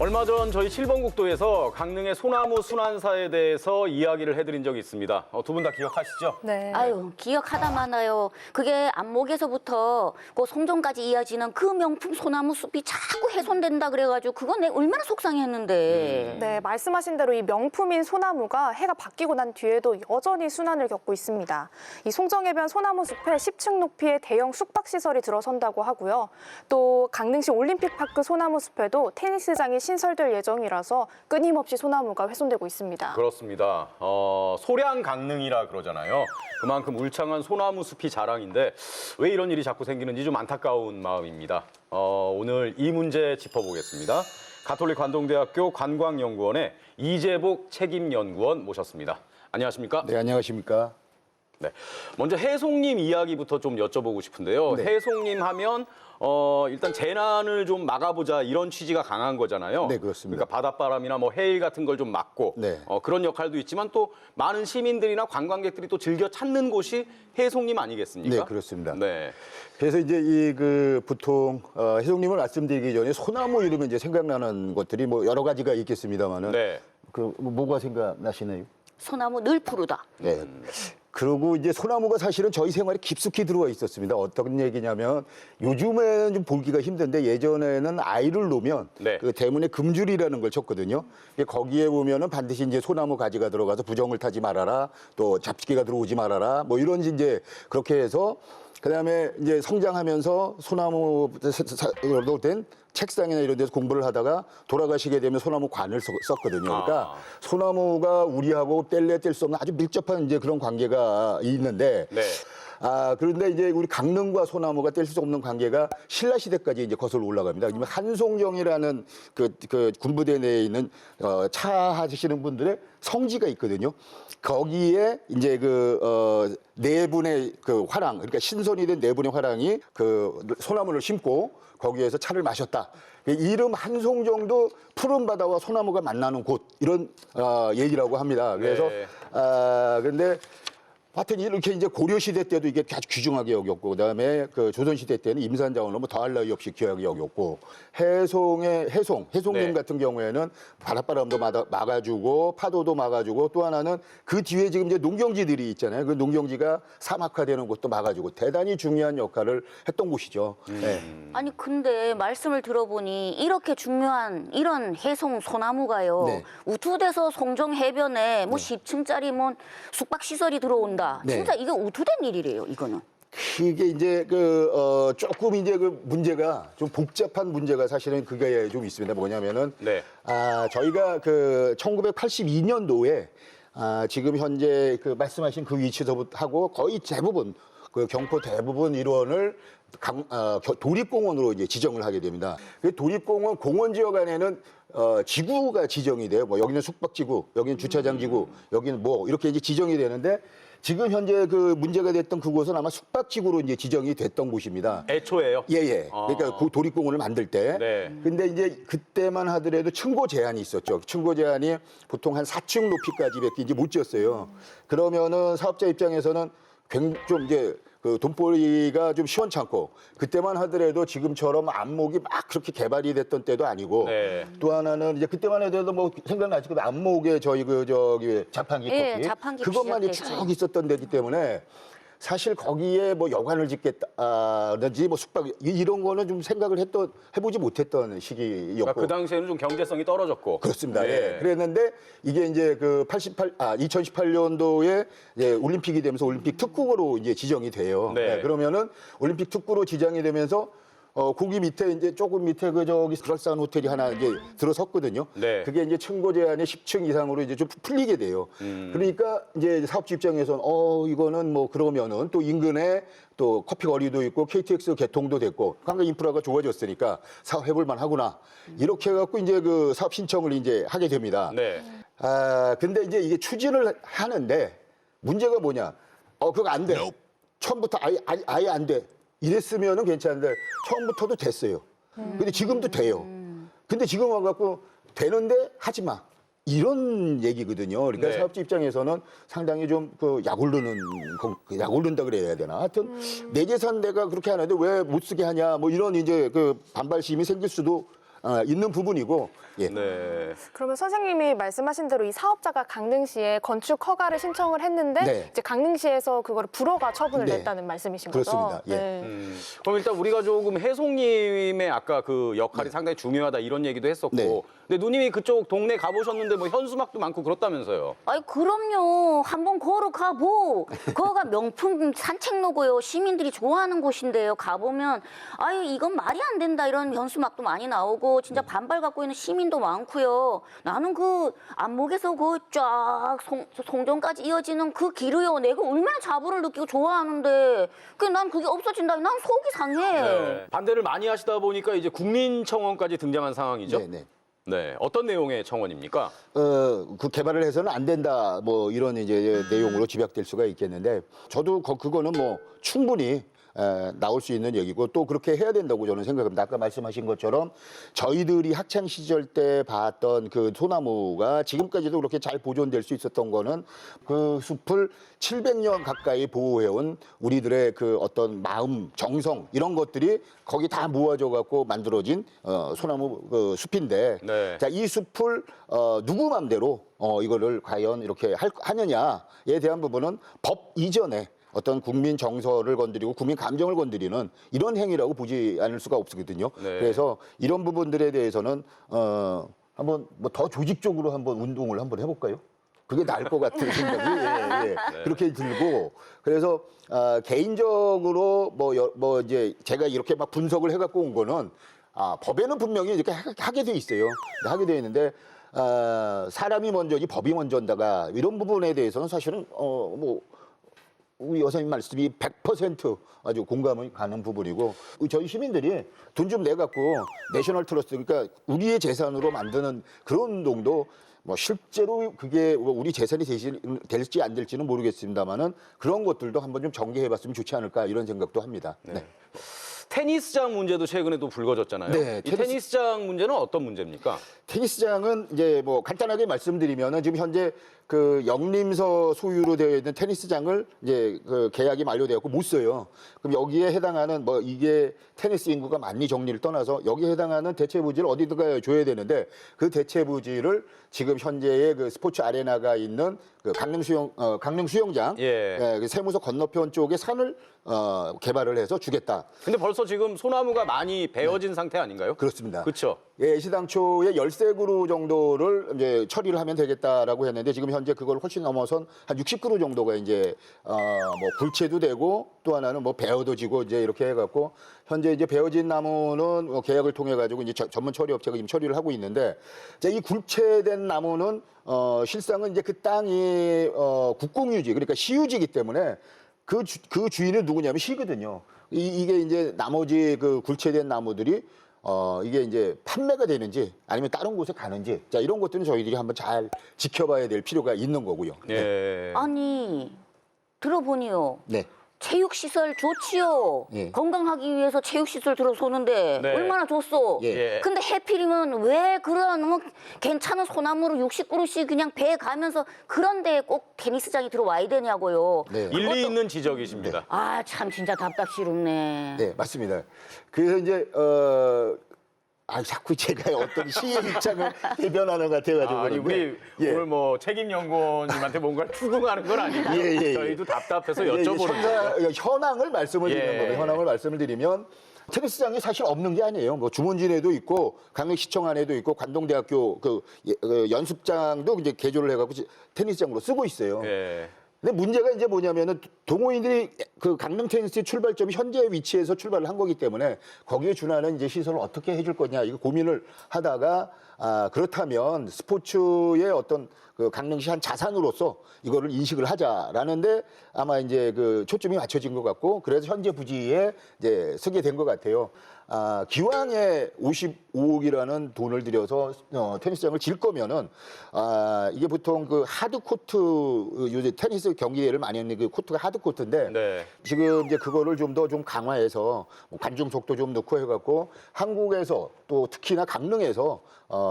얼마 전 저희 7번 국도에서 강릉의 소나무 순환사에 대해서 이야기를 해드린 적이 있습니다. 두 분 다 기억하시죠? 네. 아유, 기억하다 마나요. 그게 안목에서부터 그 송정까지 이어지는 그 명품 소나무 숲이 자꾸 훼손된다 그래가지고 그건 내가 얼마나 속상했는데. 네, 말씀하신 대로 이 명품인 소나무가 해가 바뀌고 난 뒤에도 여전히 순환을 겪고 있습니다. 이 송정해변 소나무 숲에 10층 높이의 대형 숙박시설이 들어선다고 하고요. 또 강릉시 올림픽파크 소나무 숲에도 테니스장이 신설될 예정이라서 끊임없이 소나무가 훼손되고 있습니다. 그렇습니다. 소량 강릉이라 그러잖아요. 그만큼 울창한 소나무 숲이 자랑인데 왜 이런 일이 자꾸 생기는지 좀 안타까운 마음입니다. 오늘 이 문제 짚어보겠습니다. 가톨릭 관동대학교 관광연구원의 이재복 책임연구원 모셨습니다. 안녕하십니까? 네, 안녕하십니까? 네. 먼저 해송님 이야기부터 좀 여쭤보고 싶은데요. 네. 해송님 하면 일단 재난을 좀 막아보자 이런 취지가 강한 거잖아요. 네, 그렇습니다. 그러니까 바닷바람이나 뭐 해일 같은 걸 좀 막고 네. 그런 역할도 있지만 또 많은 시민들이나 관광객들이 또 즐겨 찾는 곳이 해송님 아니겠습니까? 네, 그렇습니다. 네. 그래서 이제 보통 혜성님을 말씀드리기 전에 소나무 이러면 이제 생각나는 것들이 뭐 여러 가지가 있겠습니다만은 네. 뭐가 생각나시나요? 소나무 늘 푸르다. 네. 그리고 이제 소나무가 사실은 저희 생활에 깊숙이 들어와 있었습니다. 어떤 얘기냐면 요즘에는 좀 보기가 힘든데 예전에는 아이를 놓으면 네. 그 대문에 금줄이라는 걸 쳤거든요. 거기에 보면은 반드시 이제 소나무 가지가 들어가서 부정을 타지 말아라, 또 잡지기가 들어오지 말아라, 뭐 이런 이제 그렇게 해서 그다음에 이제 성장하면서 소나무로 된 책상이나 이런 데서 공부를 하다가 돌아가시게 되면 소나무 관을 썼거든요. 그러니까 소나무가 우리하고 뗄래 뗄 수 없는 아주 밀접한 이제 그런 관계가 있는데 네. 그런데 이제 우리 강릉과 소나무가 뗄 수 없는 관계가 신라 시대까지 이제 거슬러 올라갑니다. 그러면 한송정이라는 그 군부대 내에 있는 차 하시는 분들의 성지가 있거든요. 거기에 이제 네 분의 그 화랑, 그러니까 신선이 된 네 분의 화랑이 그 소나무를 심고 거기에서 차를 마셨다. 이름 한송정도 푸른 바다와 소나무가 만나는 곳 이런 얘기라고 합니다. 그래서 네. 그런데 하여튼 이렇게 이제 고려 시대 때도 이게 아주 귀중하게 여겼고, 그다음에 그 조선 시대 때는 임산자원을 뭐 더할 나위 없이 귀하게 여겼고, 해송님 네. 같은 경우에는 바닷바람도 막아주고 파도도 막아주고, 또 하나는 그 뒤에 지금 이제 농경지들이 있잖아요. 그 농경지가 사막화되는 것도 막아주고 대단히 중요한 역할을 했던 곳이죠. 네. 아니 근데 말씀을 들어보니 이렇게 중요한 이런 해송 소나무가요. 네. 우투돼서 송정 해변에 뭐 10층짜리 뭐 숙박시설이 들어온다. 네. 진짜 이게 우투된 일이래요, 이거는. 그게 이제 조금 이제 그 문제가 좀 복잡한 문제가 사실은 그게 좀 있습니다. 뭐냐면은 네. 저희가 1982년도에 지금 현재 그 말씀하신 그 위치서부터 하고 거의 대부분 그 경포 대부분 일원을 도립공원으로 이제 지정을 하게 됩니다. 그 도립공원 공원 지역 안에는 지구가 지정이 돼요. 뭐 여기는 숙박지구, 여기는 주차장지구, 여기는 뭐 이렇게 이제 지정이 되는데 지금 현재 그 문제가 됐던 그곳은 아마 숙박지구로 이제 지정이 됐던 곳입니다. 애초에요? 예. 그러니까 그 도립공원을 만들 때. 네. 근데 이제 그때만 하더라도 층고 제한이 있었죠. 층고 제한이 보통 한 4층 높이까지밖에 이제 못 지었어요. 그러면은 사업자 입장에서는 좀 이제 그 돈벌이가 좀 시원찮고, 그때만 하더라도 지금처럼 안목이 막 그렇게 개발이 됐던 때도 아니고, 네. 또 하나는 이제 그때만 해도 뭐 생각나지? 그 안목에 저희 자판기 예, 커피 자판기 그것만 이제 시작됐어요. 쭉 있었던 데기 때문에 사실 거기에 뭐 여관을 짓겠다든지 뭐 숙박 이런 거는 좀 생각을 해보지 못했던 시기였고. 그러니까 그 당시에는 좀 경제성이 떨어졌고. 그렇습니다. 네. 예. 그랬는데 이게 이제 2018년도에 이제 올림픽이 되면서 올림픽 특구로 이제 지정이 돼요. 네. 그러면은 올림픽 특구로 지정이 되면서 거기 밑에 이제 조금 밑에 그럴싸한 호텔이 하나 이제 들어섰거든요. 네. 그게 이제 층고 제한이 10층 이상으로 이제 좀 풀리게 돼요. 그러니까 이제 사업주 입장에서는 이거는 뭐 그러면은 또 인근에 또 커피 거리도 있고 KTX 개통도 됐고 관광 인프라가 좋아졌으니까 사업해볼 만하구나. 이렇게 해갖고 이제 그 사업 신청을 이제 하게 됩니다. 네. 근데 이제 이게 추진을 하는데 문제가 뭐냐? 그거 안 돼. 처음부터 아예 안 돼. 이랬으면은 괜찮은데 처음부터도 됐어요. 근데 지금도 돼요. 근데 지금 와갖고 되는데 하지 마. 이런 얘기거든요. 그러니까 네. 사업주 입장에서는 상당히 좀 약 오른다 그래야 되나. 하여튼 내 재산 내가 그렇게 하는데 왜 못 쓰게 하냐. 뭐 이런 이제 그 반발심이 생길 수도 있는 부분이고, 예. 네. 그러면 선생님이 말씀하신 대로 이 사업자가 강릉시에 건축 허가를 신청을 했는데 네. 이제 강릉시에서 그거를 불허가 처분을 네. 냈다는 말씀이신 거죠? 그렇습니다. 예. 네. 그럼 일단 우리가 조금 혜송님의 아까 그 역할이 상당히 중요하다 이런 얘기도 했었고, 네. 근데 누님이 그쪽 동네 가보셨는데 뭐 현수막도 많고 그렇다면서요? 아이 그럼요. 한번 걸어 가보. 거가 명품 산책로고요. 시민들이 좋아하는 곳인데요. 가보면 아유 이건 말이 안 된다 이런 현수막도 많이 나오고 진짜 반발 갖고 있는 시민도 많고요. 나는 그 안목에서 그 쫙 송정까지 이어지는 그 길을요. 내가 얼마나 자부를 느끼고 좋아하는데 난 그게 없어진다. 난 속이 상해. 네. 반대를 많이 하시다 보니까 이제 국민청원까지 등장한 상황이죠. 네, 네. 네. 어떤 내용의 청원입니까? 그 개발을 해서는 안 된다, 뭐 이런 이제 내용으로 집약될 수가 있겠는데, 저도 그거는 뭐 충분히 나올 수 있는 얘기고 또 그렇게 해야 된다고 저는 생각합니다. 아까 말씀하신 것처럼 저희들이 학창 시절 때 봤던 그 소나무가 지금까지도 그렇게 잘 보존될 수 있었던 거는 그 숲을 700년 가까이 보호해온 우리들의 그 어떤 마음, 정성 이런 것들이 거기 다 모아져 갖고 만들어진 소나무 그 숲인데, 네. 자, 이 숲을 누구 맘대로 이거를 과연 이렇게 하느냐에 대한 부분은 법 이전에 어떤 국민 정서를 건드리고 국민 감정을 건드리는 이런 행위라고 보지 않을 수가 없거든요. 네. 그래서 이런 부분들에 대해서는 한번 뭐 더 조직적으로 한번 운동을 한번 해볼까요? 그게 나을 것 같은 생각이 그렇게 들고, 그래서 개인적으로 뭐 이제 제가 이렇게 막 분석을 해갖고 온 거는 법에는 분명히 이렇게 하게 돼 있어요. 하게 돼 있는데 사람이 먼저지 법이 먼저인다가 이런 부분에 대해서는 사실은 뭐 우리 여사님 말씀이 100% 아주 공감이 가는 부분이고, 저희 시민들이 돈 좀 내갖고 내셔널 트러스트, 그러니까 우리의 재산으로 만드는 그런 운동도 뭐 실제로 그게 우리 재산이 될지 안 될지는 모르겠습니다만은 그런 것들도 한번 좀 전개해봤으면 좋지 않을까 이런 생각도 합니다. 네. 테니스장 문제도 최근에 또 불거졌잖아요. 네, 이 테니스장 문제는 어떤 문제입니까? 테니스장은 이제 뭐 간단하게 말씀드리면은 지금 현재 그 영림서 소유로 되어 있는 테니스장을 이제 그 계약이 만료되었고 못 써요. 그럼 여기에 해당하는 뭐 이게 테니스 인구가 많이 정리를 떠나서 여기에 해당하는 대체 부지를 어디든가 줘야 되는데, 그 대체 부지를 지금 현재의 그 스포츠 아레나가 있는 그 강릉 수영장 그 세무서 건너편 쪽에 산을 개발을 해서 주겠다. 근데 벌써 지금 소나무가 많이 베어진 상태 아닌가요? 그렇습니다. 그렇죠. 예, 시당초에 13그루 정도를 이제 처리를 하면 되겠다라고 했는데 지금 현재 그걸 훨씬 넘어선 한 60그루 정도가 이제 뭐 굴체도 되고 또 하나는 뭐 베어도 지고 이제 이렇게 해갖고 현재 이제 베어진 나무는 뭐 계약을 통해 가지고 이제 전문 처리 업체가 지금 처리를 하고 있는데, 자, 이 굴체된 나무는 실상은 이제 그 땅이 국공유지, 그러니까 시유지이기 때문에 그 주인은 누구냐면 시거든요. 이게 이제 나머지 그 굴체된 나무들이 이게 이제 판매가 되는지 아니면 다른 곳에 가는지, 자, 이런 것들은 저희들이 한번 잘 지켜봐야 될 필요가 있는 거고요. 예. 아니 들어보니요. 네. 체육시설 좋지요. 예. 건강하기 위해서 체육시설 들어서는데 네. 얼마나 좋소. 예. 근데 해필이면 왜 그런 괜찮은 소나무로 60그루씩 그냥 배 가면서 그런 데에 꼭 테니스장이 들어와야 되냐고요. 네. 일리 있는 지적이십니다. 아 참 진짜 답답시럽네. 네, 맞습니다. 그래서 이제 자꾸 제가 어떤 시의 입장을 대변하는 것 같아가지고. 아니, 우리 예. 오늘 뭐 책임연구원님한테 뭔가 추궁하는 건 아니고 예. 저희도 답답해서 예, 여쭤보는 거예요. 현황을 말씀을 드리는 예. 겁니다. 현황을 말씀을 드리면 테니스장이 사실 없는 게 아니에요. 뭐 주문진에도 있고 강릉시청 안에도 있고 관동대학교 그 연습장도 이제 개조를 해갖고 테니스장으로 쓰고 있어요. 예. 근데 문제가 이제 뭐냐면은 동호인들이 그 강릉 테니스 출발점이 현재 위치에서 출발을 한 거기 때문에 거기에 준하는 이제 시설을 어떻게 해줄 거냐 이거 고민을 하다가 그렇다면 스포츠의 어떤 그 강릉시 한 자산으로서 이거를 인식을 하자라는데 아마 이제 그 초점이 맞춰진 것 같고, 그래서 현재 부지에 이제 서게 된 것 같아요. 기왕에 55억이라는 돈을 들여서 테니스장을 질 거면은 이게 보통 그 하드 코트, 요새 테니스 경기를 많이 하는 그 코트가 하드 코트인데 네. 지금 이제 그거를 좀 더 좀 강화해서 뭐 관중 속도 좀 넣고 해갖고 한국에서 또 특히나 강릉에서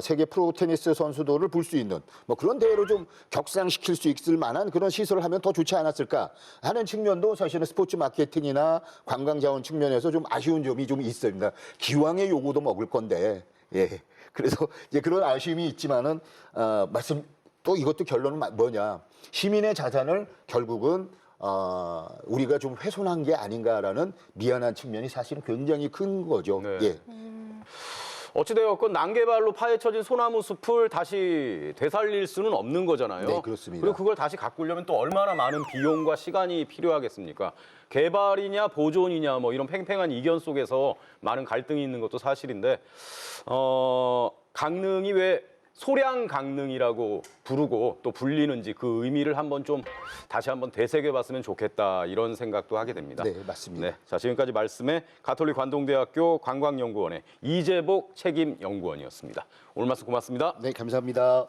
세계 프로 테니스 선수들을 볼 수 있는 뭐 그런 대회로 좀 격상시킬 수 있을 만한 그런 시설을 하면 더 좋지 않았을까 하는 측면도 사실은 스포츠 마케팅이나 관광 자원 측면에서 좀 아쉬운 점이 좀 있습니다. 기왕의 요구도 먹을 건데, 예. 그래서 이제 그런 아쉬움이 있지만은 말씀 또 이것도 결론은 뭐냐? 시민의 자산을 결국은 우리가 좀 훼손한 게 아닌가라는 미안한 측면이 사실은 굉장히 큰 거죠. 네. 예. 어찌되었건 난개발로 파헤쳐진 소나무 숲을 다시 되살릴 수는 없는 거잖아요. 네, 그렇습니다. 그리고 그걸 다시 가꾸려면 또 얼마나 많은 비용과 시간이 필요하겠습니까? 개발이냐 보존이냐 뭐 이런 팽팽한 이견 속에서 많은 갈등이 있는 것도 사실인데 강릉이 왜 소량 강릉이라고 부르고 또 불리는지 그 의미를 한번 좀 다시 한번 되새겨봤으면 좋겠다 이런 생각도 하게 됩니다. 네, 맞습니다. 네, 자 지금까지 말씀에 가톨릭 관동대학교 관광연구원의 이재복 책임연구원이었습니다. 오늘 말씀 고맙습니다. 네, 감사합니다.